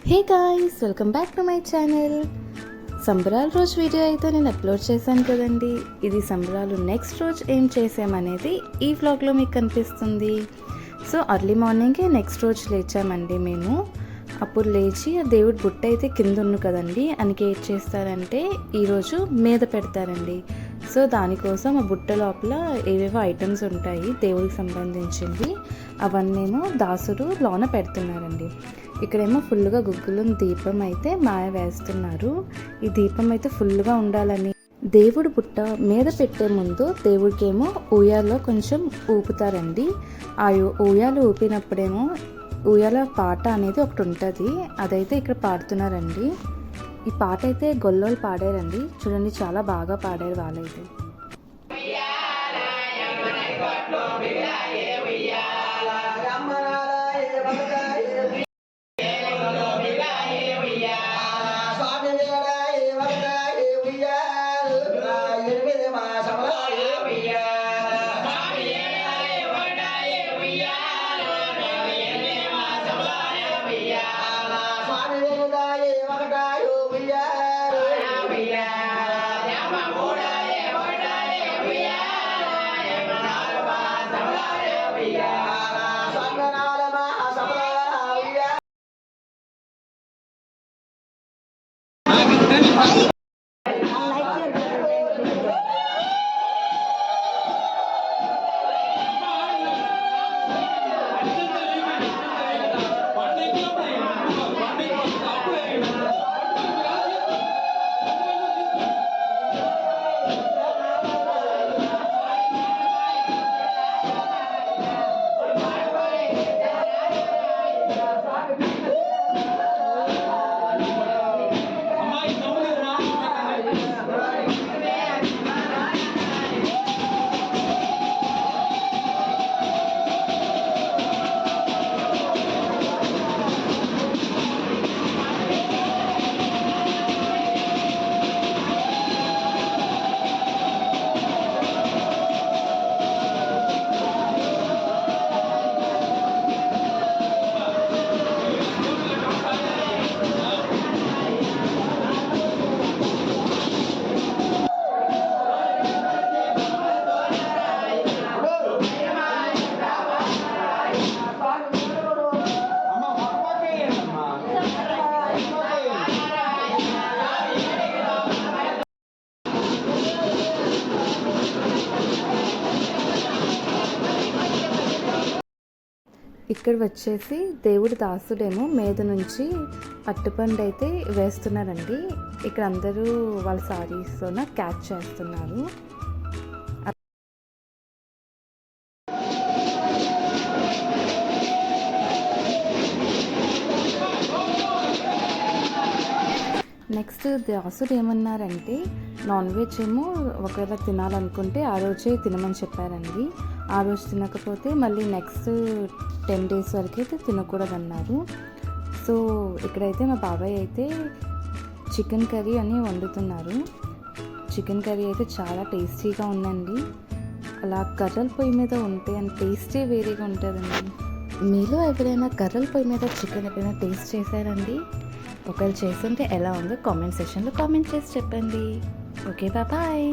Hey guys, welcome back to my channel. సంబరాల రోజు video అయితే నేను అప్లోడ్ చేశాను కదండి. ఇది సంబరాలు నెక్స్ట్ రోజు ఏం చేసామనేది ఈ వ్లాగ్లో మీకు కనిపిస్తుంది. సో అర్లీ మార్నింగే నెక్స్ట్ రోజు లేచామండి మేము. అప్పుడు లేచి ఆ దేవుడి బుట్ట అయితే కింద ఉంది కదండి, అందుకే ఏం చేస్తారంటే ఈరోజు మీద పెడతారండి. సో దానికోసం ఆ బుట్ట లోపల ఏవేవో ఐటమ్స్ ఉంటాయి దేవుడికి సంబంధించింది, అవన్నేమో దాసుడు లోన పెడుతున్నారండి. ఇక్కడేమో ఫుల్గా గుగ్గులు దీపం అయితే మాయ వేస్తున్నారు. ఈ దీపం అయితే ఫుల్గా ఉండాలని దేవుడు బుట్ట మీద పెట్టే ముందు దేవుడికేమో ఉయ్యాలో కొంచెం ఊపుతారండి. ఆ ఉయ్యాలు ఊపినప్పుడేమో ఉయ్యాల పాట అనేది ఒకటి ఉంటుంది, అదైతే ఇక్కడ పాడుతున్నారండి. ఈ పాట అయితే గొల్లోళ్ళు పాడారండి, చూడండి చాలా బాగా పాడారు వాళ్ళైతే. ఇక్కడ వచ్చేసి దేవుడి దాసుడేమో మీద నుంచి అట్టుపండు అయితే వేస్తున్నారండి. ఇక్కడ అందరూ వాళ్ళ సారీస్తోన క్యాచ్ చేస్తున్నారు. నెక్స్ట్ దాసుడు ఏమన్నారంటే నాన్ వెజ్ ఏమో ఒకవేళ తినాలనుకుంటే ఆ రోజే తినమని చెప్పారండి. ఆ రోజు తినకపోతే మళ్ళీ నెక్స్ట్ 10 days వరకు అయితే తినకూడదన్నారు. సో ఇక్కడైతే మా బాబాయ్ అయితే చికెన్ కర్రీ అని వండుతున్నారు. చికెన్ కర్రీ అయితే చాలా టేస్టీగా ఉందండి. అలా కర్రల పొయ్యి మీద ఉంటే అని టేస్టే వేరేగా ఉంటుందండి. మీలో ఎవరైనా కర్రల పొయ్యి మీద చికెన్ ఎప్పుడైనా టేస్ట్ చేశారండి? ఒకవేళ చేస్తుంటే ఎలా ఉందో కామెంట్ సెక్షన్లో కామెంట్ చేసి చెప్పండి. Okay, bye.